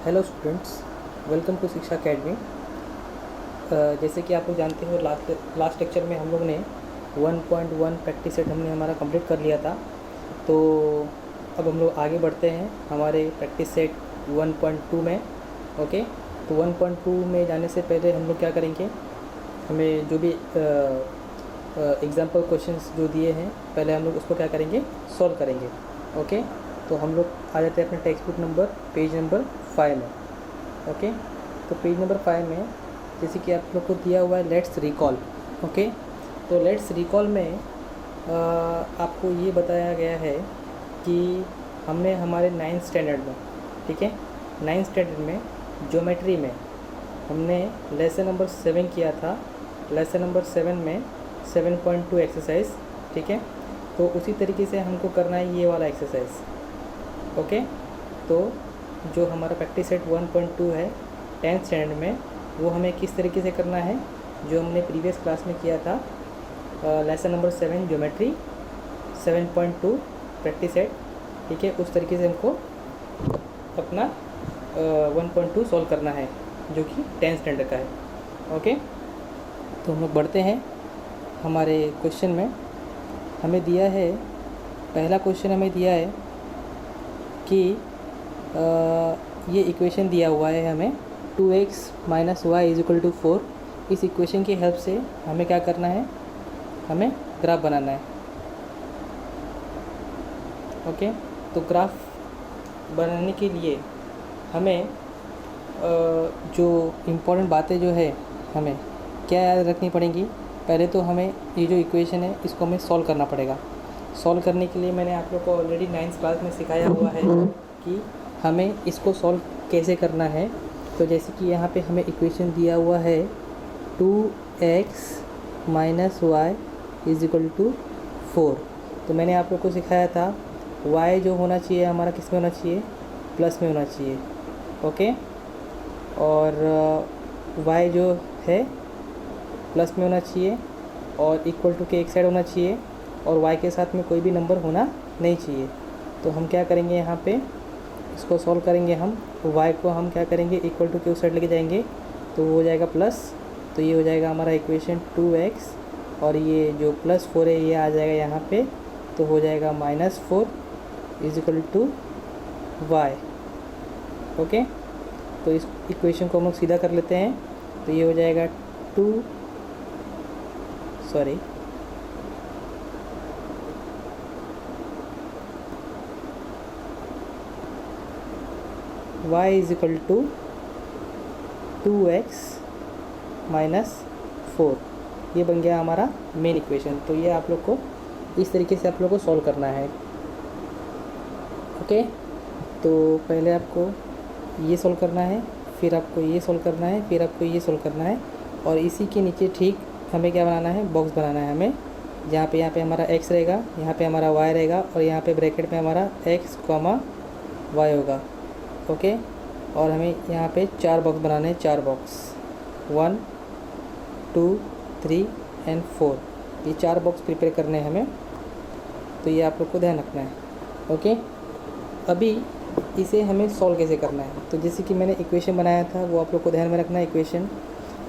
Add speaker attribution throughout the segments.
Speaker 1: Hello students, welcome to शिक्षा academy. जैसे कि आप लोग जानते हो, लास्ट लेक्चर में हम लोग ने 1.1 प्रैक्टिस सेट हमने हमारा कंप्लीट कर लिया था। तो अब हम लोग आगे बढ़ते हैं हमारे प्रैक्टिस सेट 1.2 में। ओके, तो 1.2 में जाने से पहले हम लोग क्या करेंगे, हमें जो भी एग्जाम्पल क्वेश्चंस जो दिए हैं पहले हम लोग उसको क्या करेंगे, सॉल्व करेंगे। ओके, तो हम लोग आ जाते हैं अपने text book number page number 5 में। ओके, तो पेज नंबर 5 में जैसे कि आप लोग को दिया हुआ है लेट्स रिकॉल। ओके, तो लेट्स रिकॉल में आपको ये बताया गया है कि हमने हमारे 9th स्टैंडर्ड में, ठीक है, 9th स्टैंडर्ड में ज्योमेट्री में हमने लेसन नंबर 7 किया था। लेसन नंबर 7 में 7.2 एक्सरसाइज, ठीक है। तो उसी तरीके से हमको करना है ये वाला एक्सरसाइज। ओके, तो जो हमारा प्रैक्टिस सेट 1.2 है 10th स्टैंडर्ड में, वो हमें किस तरीके से करना है, जो हमने प्रीवियस क्लास में किया था lesson number 7 geometry 7.2 practice set, ठीक है, उस तरीके से हमको अपना 1.2 सॉल्व करना है जो कि 10th स्टैंडर्ड का है। ओके, तो हम लोग बढ़ते हैं हमारे क्वेश्चन में। हमें दिया है, पहला क्वेश्चन हमें दिया है कि ये इक्वेशन दिया हुआ है हमें 2x - y = 4। इस इक्वेशन की हेल्प से हमें क्या करना है, हमें ग्राफ बनाना है। ओके, तो ग्राफ बनाने के लिए हमें जो इम्पोर्टेंट बातें जो है हमें क्या याद रखनी पड़ेंगी। पहले तो हमें ये जो इक्वेशन है इसको हमें सॉल्व करना पड़ेगा। सॉल्व करने के लिए मैंने आप लोग को ऑलरेडी 9th क्लास में सिखाया हुआ है कि हमें इसको सॉल्व कैसे करना है। तो जैसे कि यहाँ पे हमें इक्वेशन दिया हुआ है 2x - y = 4। तो मैंने आप लोग को सिखाया था y जो होना चाहिए हमारा किस में होना चाहिए, प्लस में होना चाहिए। ओके, और y जो है प्लस में होना चाहिए और इक्वल टू के एक साइड होना चाहिए और y के साथ में कोई भी नंबर होना नहीं चाहिए। तो हम क्या करेंगे, यहाँ पे इसको सॉल्व करेंगे हम। y को हम क्या करेंगे, इक्वल टू के उस साइड लेके जाएंगे तो वो हो जाएगा प्लस। तो ये हो जाएगा हमारा इक्वेशन 2x और ये जो +4 है ये आ जाएगा यहाँ पे, तो हो जाएगा -4 = y। ओके, तो इस इक्वेशन को हम लोग सीधा कर लेते हैं। तो ये हो जाएगा y = 2x - 4। ये बन गया हमारा मेन इक्वेशन। तो ये आप लोग को इस तरीके से आप लोग को सॉल्व करना है। ओके, तो पहले आपको ये सॉल्व करना है, फिर आपको ये सॉल्व करना है, फिर आपको ये सॉल्व करना है। और इसी के नीचे ठीक हमें क्या बनाना है, बॉक्स बनाना है हमें, जहाँ पे यहाँ पे हमारा x रहेगा, यहाँ पे हमारा y रहेगा और यहाँ पे ब्रैकेट में हमारा x, y होगा। ओके, और हमें यहाँ पे 4 बॉक्स बनाने हैं, 4 बॉक्स 1 2 3 एंड 4। ये 4 बॉक्स प्रिपेयर करने हैं हमें, तो ये आप लोग को ध्यान रखना है। ओके, अभी इसे हमें सॉल्व कैसे करना है, तो जैसे कि मैंने इक्वेशन बनाया था वो आप लोग को ध्यान में रखना है इक्वेशन।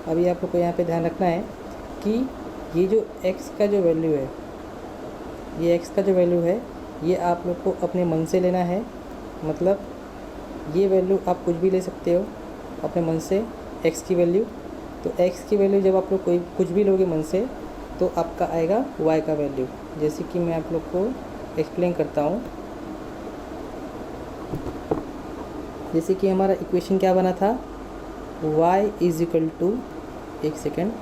Speaker 1: अभी आप लोग को यहाँ पे ध्यान रखना है कि ये जो x का जो वैल्यू है, ये x का जो वैल्यू है ये आप लोग को अपने मन से लेना है। मतलब ये वैल्यू आप कुछ भी ले सकते हो अपने मन से, x की वैल्यू। तो x की वैल्यू जब आप लोग कोई कुछ भी लोगे मन से तो आपका आएगा y का वैल्यू। जैसे कि मैं आप लोग को एक्सप्लेन करता हूँ। जैसे कि हमारा इक्वेशन क्या बना था, y = एक सेकेंड,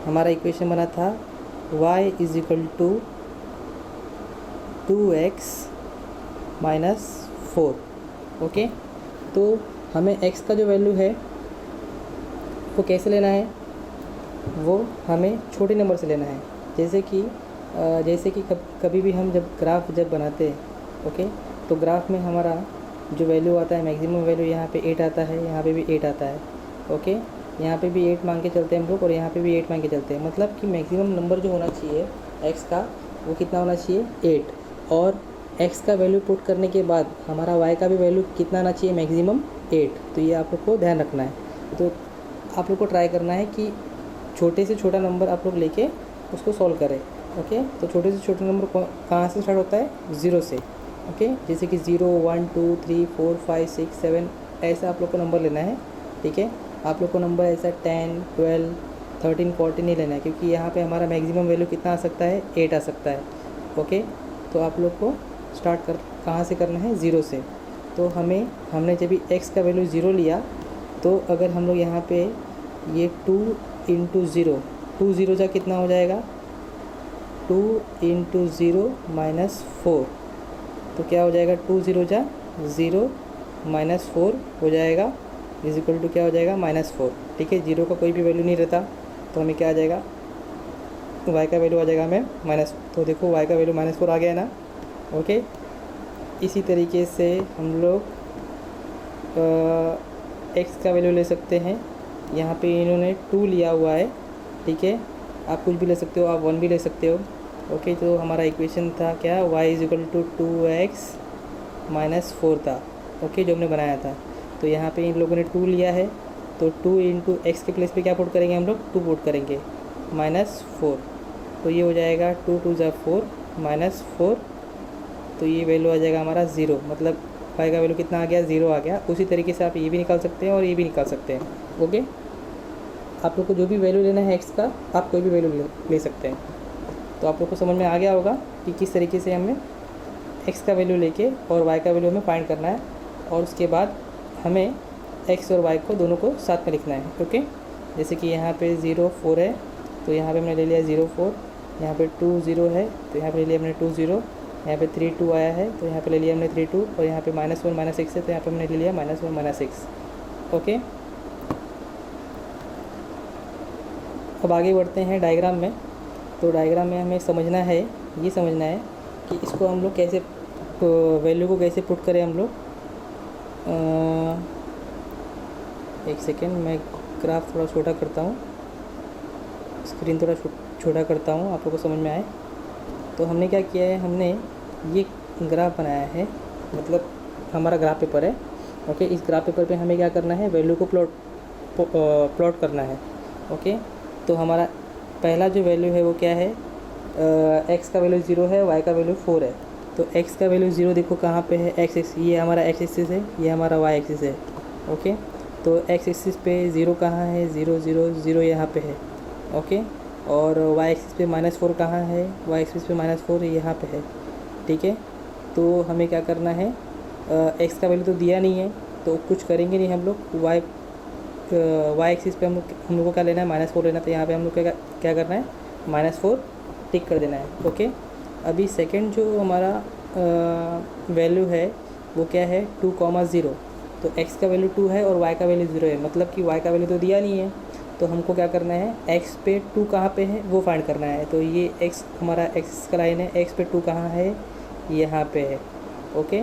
Speaker 1: हमारा इक्वेशन बना था y = 2x - 4। ओके, तो हमें x का जो वैल्यू है वो कैसे लेना है, वो हमें छोटे नंबर से लेना है। जैसे कि कभी भी हम जब ग्राफ बनाते हैं, ओके, तो ग्राफ में हमारा जो वैल्यू आता है, मैक्सिमम वैल्यू यहाँ पे 8 आता है, यहाँ पे भी 8 आता है। ओके, यहाँ पे भी 8 मांग के चलते हैं हम लोग और यहाँ पे भी 8 मांग के चलते हैं। मतलब कि मैक्सिमम नंबर जो होना चाहिए एक्स का वो कितना होना चाहिए 8, और एक्स का वैल्यू पुट करने के बाद हमारा वाई का भी वैल्यू कितना आना चाहिए मैक्सिमम 8। तो ये आप लोग को ध्यान रखना है। तो आप लोग को ट्राई करना है कि छोटे से छोटा नंबर आप लोग लेके उसको सॉल्व करें। ओके, तो छोटे से छोटा नंबर कहाँ से स्टार्ट होता है? 0 से। ओके, जैसे कि 0 1 2 3 4 5 6 7 ऐसा आप लोग को नंबर लेना है। ठीक है, आप लोग को नंबर ऐसा 10 12 13 14 नहीं लेना है, क्योंकि यहाँ पे हमारा मैक्सिमम वैल्यू कितना आ सकता है? 8 आ सकता है। ओके, तो आप लोग को स्टार्ट कहाँ से करना है? 0 से। तो हमने जब भी x का वैल्यू 0 लिया, तो अगर हम लोग यहाँ पे ये 2 × 0, 2 0 जा कितना हो जाएगा? 2 × 0 -4। तो क्या हो जाएगा? 2 0 जा 0 -4 हो जाएगा, इज इक्वल टू क्या हो जाएगा? -4। ठीक है, 0 का कोई भी वैल्यू नहीं रहता, तो हमें क्या आ जाएगा? y का वैल्यू आ जाएगा हमें माइनस। तो देखो y का वैल्यू -4 आ गया ना। ओके, इसी तरीके से हम लोग x का वैल्यू ले सकते हैं। यहाँ पे इन्होंने 2 लिया हुआ है। ठीक है, आप कुछ भी ले सकते हो, आप 1 भी ले सकते हो। ओके, तो हमारा इक्वेशन था क्या? y = 2x - 4 था। ओके, जो हमने बनाया था। तो यहाँ पे इन लोगों ने 2 लिया है, तो 2 × x के प्लेस पे क्या पुट करेंगे हम लोग? 2 पुट करेंगे -4। तो ये हो जाएगा 2 2 = 4 -4। तो ये वैल्यू आ जाएगा हमारा 0, मतलब y का वैल्यू कितना आ गया? 0 आ गया। उसी तरीके से आप ये भी निकाल सकते हैं और ये भी निकाल सकते हैं। ओके, आप लोग को जो भी वैल्यू लेना है x का, आप कोई भी वैल्यू ले सकते हैं। तो आप लोग को समझ में आ गया होगा कि किस तरीके से हमें x का वैल्यू लेके और y का वैल्यू हमें फाइंड करना है, और उसके बाद हमें x और y को दोनों को साथ में लिखना है। ओके, जैसे कि यहाँ पे 0 4 है, तो यहाँ पे हमने ले लिया 0 4, यहाँ पे 2 0 है, तो यहाँ पे ले लिया हमने 2 0, यहाँ पे 3 2 आया है, तो यहाँ पे ले लिया हमने 3 2, और यहाँ पे -1 -6 है, तो यहाँ पे हमने ले लिया -1 -6। ओके, अब आगे बढ़ते हैं डायग्राम में। तो डायग्राम में हमें समझना है कि इसको हम लोग कैसे वैल्यू को कैसे पुट करें हम लोग। एक सेकेंड, मैं ग्राफ थोड़ा छोटा करता हूँ, स्क्रीन थोड़ा छोटा करता हूँ, आप लोगों को समझ में आए। तो हमने क्या किया है? हमने ये ग्राफ बनाया है, मतलब हमारा ग्राफ पेपर है। ओके, इस ग्राफ पेपर पे हमें क्या करना है? वैल्यू को प्लॉट करना है। ओके, तो हमारा पहला जो वैल्यू है वो क्या है? x का वैल्यू 0 है, y का वैल्यू 4 है। तो x का वैल्यू 0 देखो कहाँ पे है? x एक्सिस, ये हमारा x एक्सिस है, ये हमारा y एक्सिस है। ओके, तो x एक्सिस पे 0 कहाँ है? 0 0 0 यहाँ पे है। ओके, और y एक्सिस पे -4 कहाँ है? y एक्सिस पे -4 यहाँ पे है। ठीक है, तो हमें क्या करना है? x का वैल्यू तो दिया नहीं है, तो कुछ करेंगे नहीं हम लोग। y एक्सिस पे हम लोग को क्या लेना है? -4 लेना। तो यहाँ पे हम लोग क्या करना है? -4 टिक कर देना है। ओके, अभी सेकंड जो हमारा वैल्यू है वो क्या है? 2, 0। तो x का वैल्यू 2 है और y का वैल्यू 0 है, मतलब कि y का वैल्यू तो दिया नहीं है, तो हमको क्या करना है? x पे 2 कहाँ पे है वो फाइंड करना है। तो ये x हमारा एक्सिस का लाइन है, x पे 2 कहाँ है? यहाँ पे है। ओके,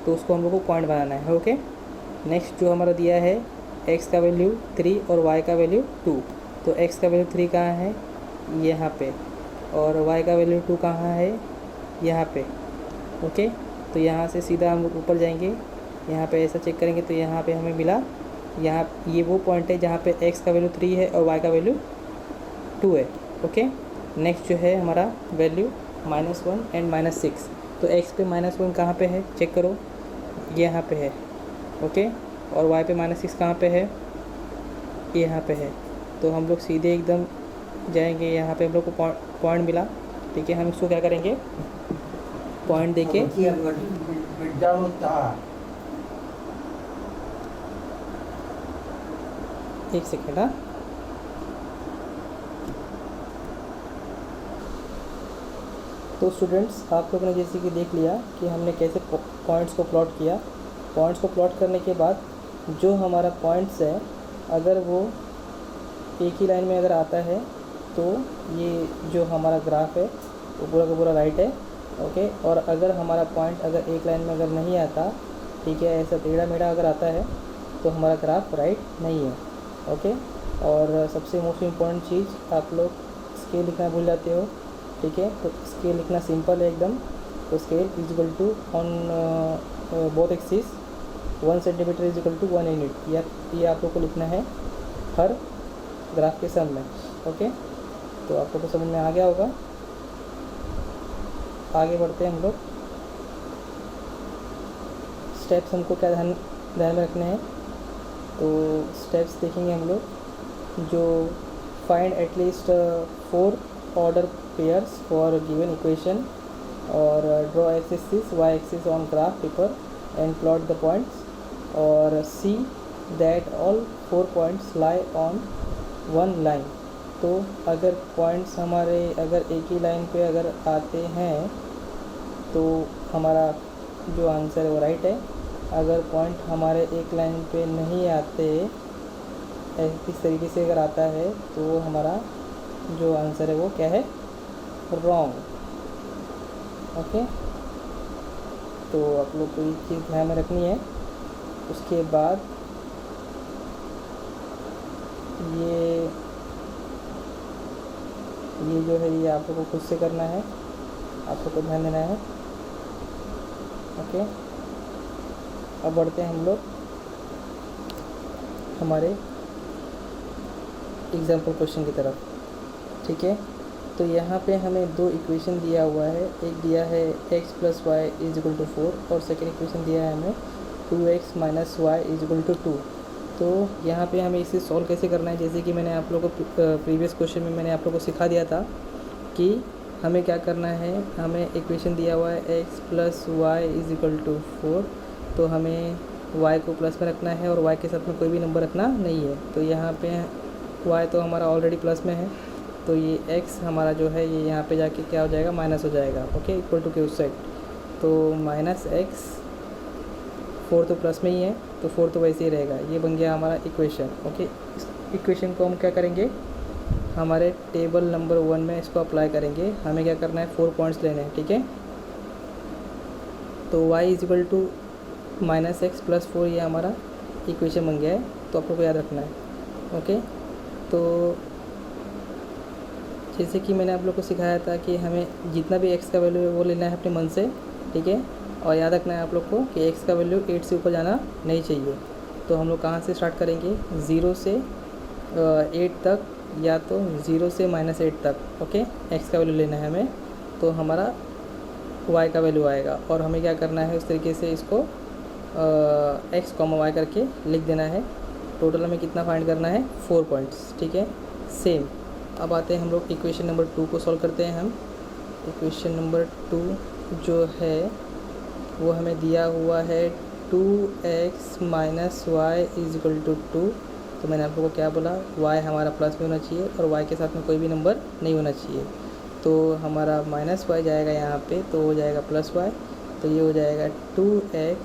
Speaker 1: तो उसको हम लोग को पॉइंट बनाना है। ओके, नेक्स्ट जो हमारा दिया है x का वैल्यू 3 और y का वैल्यू 2। तो x का वैल्यू 3 कहाँ है? यहाँ पे, और y का वैल्यू 2 कहाँ है? यहाँ पे। ओके, तो यहाँ से सीधा हम लोग ऊपर जाएंगे, यहाँ पे ऐसा चेक करेंगे, तो यहाँ पे हमें मिला, यहाँ ये वो पॉइंट है जहाँ पे x का वैल्यू 3 है और y का वैल्यू 2 है। ओके, नेक्स्ट जो है हमारा वैल्यू -1 एंड -6। तो x पे -1 कहाँ पे है? चेक करो, यहाँ पे है। ओके, और y पे -6 कहाँ पे है? यहाँ पे है। तो हम लोग सीधे एकदम जाएंगे, यहाँ पे हम लोग को पॉइंट मिला। ठीक है, हम इसको क्या करेंगे? पॉइंट देके एक सेकेंड। हाँ, तो स्टूडेंट्स, आप लोगों ने जैसे कि देख लिया कि हमने कैसे पॉइंट्स को प्लॉट किया। पॉइंट्स को प्लॉट करने के बाद जो हमारा पॉइंट्स है, अगर वो एक ही लाइन में अगर आता है, तो ये जो हमारा ग्राफ है वो पूरा का पूरा राइट है। ओके, और अगर हमारा पॉइंट अगर एक लाइन में अगर नहीं आता, ठीक है, ऐसा टेढ़ा मेढ़ा अगर आता है, तो हमारा ग्राफ राइट नहीं है। ओके, और सबसे मोस्ट इम्पॉर्टेंट चीज़, आप लोग स्केल लिखना भूल जाते हो, ठीक है। तो स्केल लिखना सिंपल है एकदम। तो scale is equal to on both axis 1 centimetre is equal to 1 unit. ये आप लोग को लिखना है हर ग्राफ के सम में। ओके, तो आप लोग को समझ में आ गया होगा। आगे बढ़ते हैं हम लोग। स्टेप्स हमको क्या ध्यान में रखने हैं, तो स्टेप्स देखेंगे हम लोग। जो find at least 4 order pairs for given equation, और draw X axis Y axis on graph paper and plot the points, और see that all 4 points lie on 1 line. तो अगर पॉइंट्स हमारे अगर एक ही लाइन पे अगर आते हैं तो हमारा जो आंसर है वो राइट है। अगर पॉइंट हमारे एक लाइन पे नहीं आते, इस तरीके से अगर आता है, तो हमारा जो आंसर है वो क्या है, रॉन्ग। ओके, तो आप लोग को ये चीज़ ध्यान में रखनी है। उसके बाद ये जो है ये आप लोग को खुद से करना है, आप लोग को ध्यान देना है। ओके, अब बढ़ते हैं हम लोग हमारे एग्जाम्पल क्वेश्चन की तरफ। ठीक है, तो यहाँ पे हमें 2 इक्वेशन दिया हुआ है। एक दिया है x + y = 4 और सेकेंड इक्वेशन दिया है हमें 2x - y = 2। तो यहाँ पे हमें इसे सॉल्व कैसे करना है, जैसे कि मैंने आप लोगों को प्रीवियस क्वेश्चन में मैंने आप लोगों को सिखा दिया था कि हमें क्या करना है। हमें इक्वेशन दिया हुआ है x + y = 4, तो हमें y को प्लस में रखना है और y के साथ में कोई भी नंबर रखना नहीं है। तो यहाँ पे y तो हमारा ऑलरेडी प्लस में है, तो ये x हमारा जो है ये यहाँ पे जाके क्या हो जाएगा, माइनस हो जाएगा। ओके, इक्वल टू के उस साइड, तो -x, 4 तो प्लस में ही है, तो 4 तो वैसे ही रहेगा। ये बन गया हमारा इक्वेशन। ओके, इस इक्वेशन को हम क्या करेंगे, हमारे टेबल नंबर 1 में इसको अप्लाई करेंगे। हमें क्या करना है, 4 पॉइंट्स लेने हैं। ठीक है, तो y = -x + 4 ये हमारा इक्वेशन बन गया है, तो आप लोग को याद रखना है। ओके, तो जैसे कि मैंने आप लोग को सिखाया था कि हमें जितना भी x का वैल्यू है वो लेना है अपने मन से। ठीक है, और याद रखना है आप लोग को कि x का वैल्यू 8 से ऊपर जाना नहीं चाहिए। तो हम लोग कहाँ से स्टार्ट करेंगे, 0 से 8 तक, या तो 0 से -8 तक। ओके, x का वैल्यू लेना है हमें, तो हमारा y का वैल्यू आएगा। और हमें क्या करना है, उस तरीके से इसको x, y करके लिख देना है। टोटल हमें कितना फाइंड करना है, 4 पॉइंट्स। ठीक है, सेम। अब आते हैं हम लोग इक्वेशन नंबर 2 को सॉल्व करते हैं हम। इक्वेशन नंबर 2 जो है वो हमें दिया हुआ है 2x - y = 2। तो मैंने आप लोगों को क्या बोला, y हमारा प्लस में होना चाहिए और y के साथ में कोई भी नंबर नहीं होना चाहिए। तो हमारा -y जाएगा यहाँ पे, तो हो जाएगा +y, तो ये हो जाएगा 2x,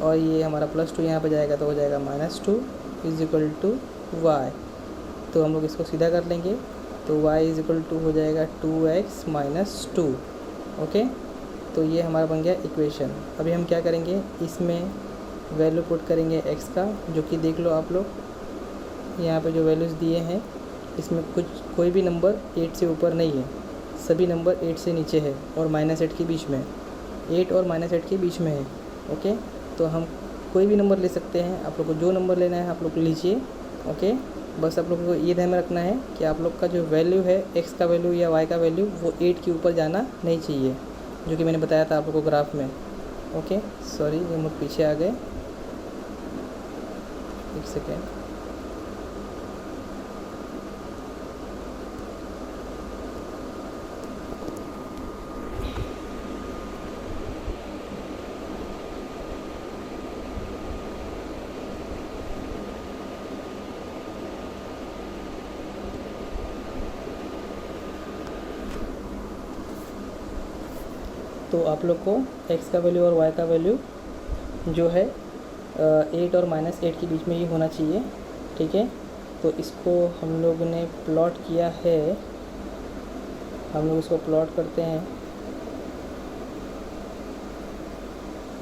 Speaker 1: और ये हमारा +2 यहाँ पे जाएगा, तो हो जाएगा -2 = y। तो हम लोग इसको सीधा कर लेंगे, तो y = हो जाएगा 2x - 2। ओके, तो ये हमारा बन गया इक्वेशन। अभी हम क्या करेंगे, इसमें वैल्यू पुट करेंगे x का, जो कि देख लो आप लोग यहाँ पे जो वैल्यूज़ दिए हैं, इसमें कोई भी नंबर 8 से ऊपर नहीं है, सभी नंबर 8 से नीचे है और -8 के बीच में है, 8 और -8 के बीच में है। ओके, तो हम कोई भी नंबर ले सकते हैं, आप लोग को जो नंबर लेना है आप लोग लीजिए। ओके, बस आप लोगों को ये ध्यान में रखना है कि आप लोग का जो वैल्यू है, x का वैल्यू या y का वैल्यू, वो 8 के ऊपर जाना नहीं चाहिए, जो कि मैंने बताया था आप लोगों को ग्राफ में। ओके, सॉरी ये मुझ पीछे आ गए, एक सेकेंड। तो आप लोग को x का वैल्यू और y का वैल्यू जो है 8 और -8 के बीच में ही होना चाहिए। ठीक है, तो इसको हम लोग ने प्लॉट किया है, हम लोग इसको प्लॉट करते हैं।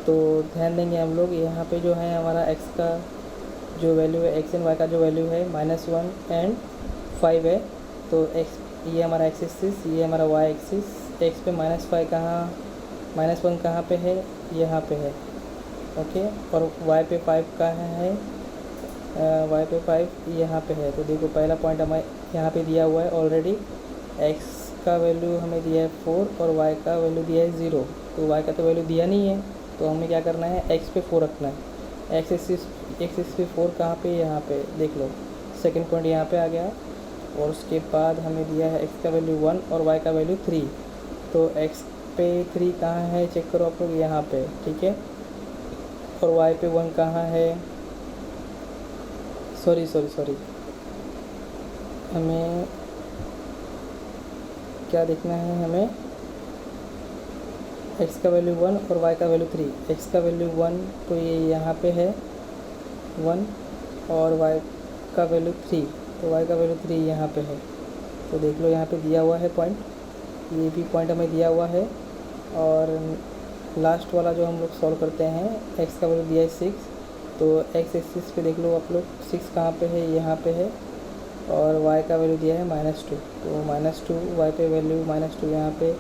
Speaker 1: तो ध्यान देंगे हम लोग, यहाँ पे जो है हमारा x का जो वैल्यू है, x एंड y का जो वैल्यू है -1 एंड 5 है। तो x ये हमारा एक्स एक्सिस, ये हमारा वाई एक्सिस। एक्स पे -5 कहाँ, -1 कहाँ पे है, यहाँ पे है, ओके। और वाई पे 5 कहाँ है, वाई पे 5 यहाँ पे है। तो देखो पहला पॉइंट हमें यहाँ पे दिया हुआ है ऑलरेडी, एक्स का वैल्यू हमें दिया है 4 और वाई का वैल्यू दिया है 0। तो वाई का तो वैल्यू दिया नहीं है, तो हमें क्या करना है, एक्स पे 4 रखना है। एक्स एक्सिस पे 4 कहाँ पे, यहाँ पे देख लो, सेकंड पॉइंट यहाँ पे आ गया। और उसके बाद हमें दिया है एक्स का वैल्यू 1 और वाई का वैल्यू 3। तो एक्स पे 3 कहाँ है, चेक करो आप लोग, यहाँ पे, ठीक है। और वाई पे 1 कहाँ है, सॉरी हमें क्या देखना है, हमें एक्स का वैल्यू 1 और वाई का वैल्यू 3। एक्स का वैल्यू 1 तो ये यहाँ पे है 1, और वाई का वैल्यू 3, तो वाई का वैल्यू 3 यहाँ पे है। तो देख लो यहाँ पे दिया हुआ है पॉइंट, ये भी पॉइंट हमें दिया हुआ है। और लास्ट वाला जो हम लोग सॉल्व करते हैं, एक्स का वैल्यू दिया है 6, तो एक्स एक्सिस पे देख लो आप लोग 6 कहाँ पे है, यहाँ पे है। और y का वैल्यू दिया है -2, तो -2 y पे वैल्यू -2 यहाँ पे।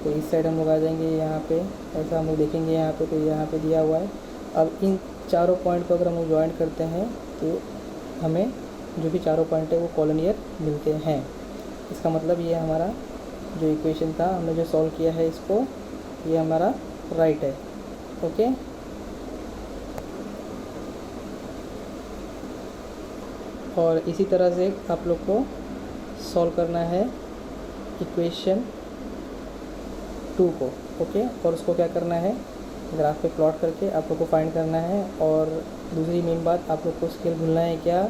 Speaker 1: तो इस साइड हम लोग आ जाएंगे यहाँ पे, ऐसा हम लोग देखेंगे यहाँ पे, तो यहाँ पे दिया हुआ है। अब इन चारों पॉइंट को अगर हम लोग ज्वाइन करते हैं तो हमें जो भी चारों पॉइंट है वो कॉलोनियर मिलते हैं। इसका मतलब ये हमारा जो इक्वेशन था, हमने जो सॉल्व किया है इसको, ये हमारा राइट है, ओके। और इसी तरह से आप लोग को सॉल्व करना है इक्वेशन 2 को, ओके। और उसको क्या करना है, ग्राफ पे प्लॉट करके आप लोग को फाइंड करना है। और दूसरी मेन बात, आप लोग को स्केल भूलना है क्या,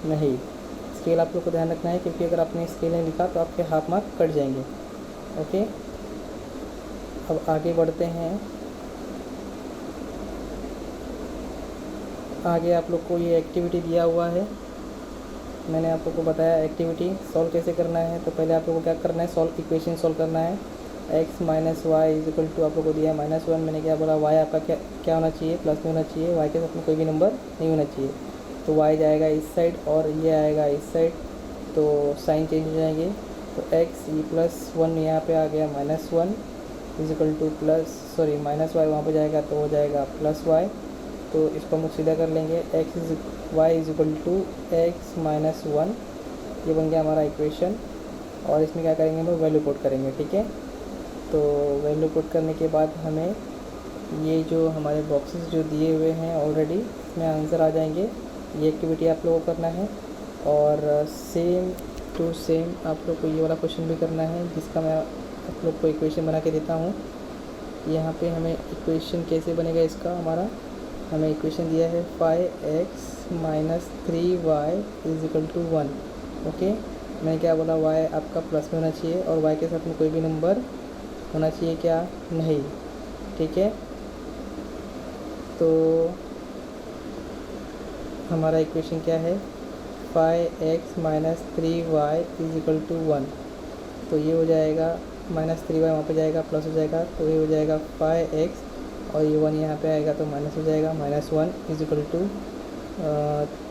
Speaker 1: नहीं, स्केल आप लोग को ध्यान रखना है, क्योंकि अगर आपने स्केल नहीं लिखा तो आपके हाफ मार्क कट जाएंगे, ओके। अब आगे बढ़ते हैं। आगे आप लोग को ये एक्टिविटी दिया हुआ है, मैंने आप लोग को बताया एक्टिविटी सॉल्व कैसे करना है। तो पहले आप लोग को क्या करना है, सॉल्व इक्वेशन सॉल्व करना है। x minus Y is equal to, आप लोग को दिया है -1। मैंने क्या बोला, y आपका क्या होना चाहिए, प्लस में होना चाहिए, y के साथ में कोई भी नंबर नहीं होना चाहिए। तो y जाएगा इस साइड और ये आएगा इस साइड, तो साइन चेंज हो जाएंगे। तो x ये +1 यहाँ पे आ गया, -1 इज इक्वल टू -y वहाँ पर जाएगा तो हो जाएगा +y। तो इसको हम लोग सीधा कर लेंगे, y is equal to x minus 1, ये बन गया हमारा इक्वेशन। और इसमें क्या करेंगे, हम लोग वैल्यू पुट करेंगे, ठीक है। तो वैल्यू पुट करने के बाद हमें ये जो हमारे बॉक्सेस जो दिए हुए हैं ऑलरेडी, इसमें आंसर आ जाएंगे। ये एक्टिविटी आप लोगों को करना है। और सेम टू सेम आप लोग को ये वाला क्वेश्चन भी करना है, जिसका मैं आप लोग को इक्वेशन बना के देता हूँ। यहाँ पे हमें इक्वेशन कैसे बनेगा इसका, हमारा हमें इक्वेशन दिया है 5x minus 3y is equal to 1, okay. मैंने क्या बोला, y आपका प्लस में होना चाहिए और y के साथ में कोई भी नंबर होना चाहिए क्या, नहीं, ठीक है। तो हमारा इक्वेशन क्या है, 5x minus 3y is equal to 1। तो ये हो जाएगा -3y वहाँ पे जाएगा, प्लस हो जाएगा, तो ये हो जाएगा 5x और ये 1 यहाँ पे आएगा तो माइनस हो जाएगा, -1 is equal to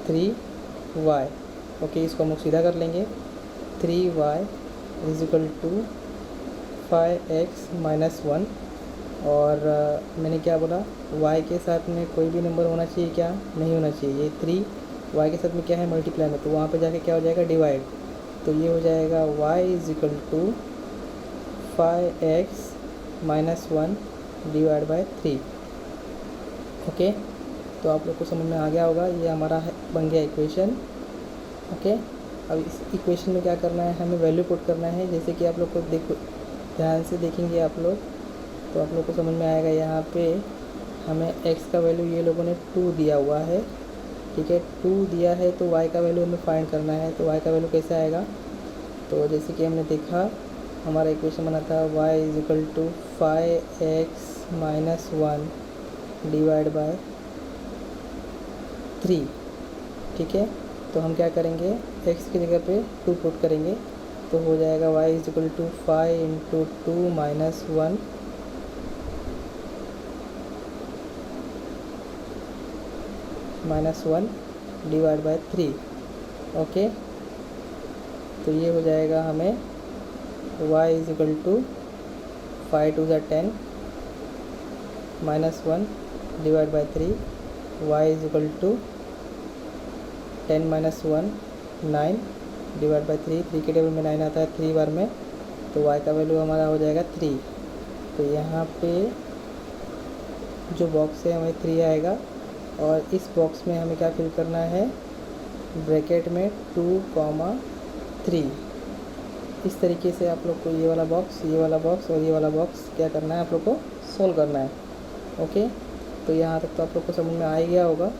Speaker 1: 3y, okay. इसको हम लोग सीधा कर लेंगे, 3y is equal to 5x minus 1। और मैंने क्या बोला, y के साथ में कोई भी नंबर होना चाहिए क्या, नहीं होना चाहिए। ये 3 y के साथ में क्या है, मल्टीप्लाई में, तो वहाँ पे जाके क्या हो जाएगा, डिवाइड। तो ये हो जाएगा y is equal to 5x minus 1 divide by 3, okay. तो आप लोग को समझ में आ गया होगा, ये हमारा बन गया इक्वेशन, ओके। अब इस इक्वेशन में क्या करना है, हमें वैल्यू पुट करना है। जैसे कि आप लोग को देखो, ध्यान से देखेंगे आप लोग तो आप लोग को समझ में आएगा। यहाँ पे हमें x का वैल्यू ये लोगों ने 2 दिया हुआ है, ठीक है, 2 दिया है। तो y का वैल्यू हमें फाइंड करना है। तो y का वैल्यू कैसे आएगा, तो जैसे कि हमने देखा, हमारा इक्वेशन बना था y is equal to 5x minus 1 divide by 3, ठीक है। तो हम क्या करेंगे, x की जगह पे 2 पुट करेंगे, तो हो जाएगा y is equal to 5 into 2 minus 1 divide by 3, okay. तो ये हो जाएगा हमें y इज इक्वल टू 5 टू ज़ा 10 minus 1 divide by 3, y is equal to 10 minus 1 9 divide by 3 के टेबल में 9 आता है 3 बार में, तो y का वैल्यू हमारा हो जाएगा 3। तो यहाँ पे जो बॉक्स है हमें 3 आएगा, और इस बॉक्स में हमें क्या फिल करना है, ब्रैकेट में 2,3। इस तरीके से आप लोग को ये वाला बॉक्स, ये वाला बॉक्स और ये वाला बॉक्स क्या करना है, आप लोग को सोल्व करना है। ओके, तो यहाँ तक तो आप लोग को समझ में आ ही गया होगा।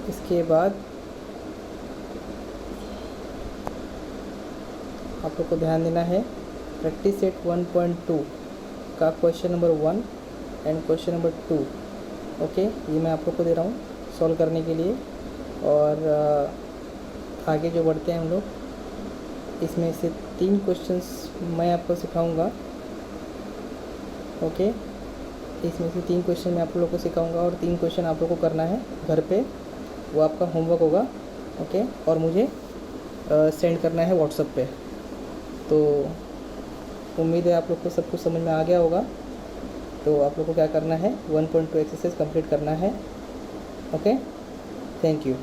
Speaker 1: इसके बाद आप लोग को ध्यान देना है, प्रैक्टिस सेट 1.2 का question number 1 and question number 2। Okay, ये मैं आप लोग को दे रहा हूँ सॉल्व करने के लिए। और आगे जो बढ़ते हैं हम लोग, इसमें से 3 क्वेश्चंस मैं आपको सिखाऊंगा। ओके, इसमें से 3 क्वेश्चन मैं आप लोगों को सिखाऊंगा और 3 क्वेश्चन आप लोगों को करना है घर पे, वो आपका होमवर्क होगा। ओके, और मुझे सेंड करना है व्हाट्सएप पे। तो उम्मीद है आप लोग को सब कुछ समझ में आ गया होगा। तो आप लोग को क्या करना है, 1.2 एक्सरसाइज कंप्लीट करना है। Okay, thank you.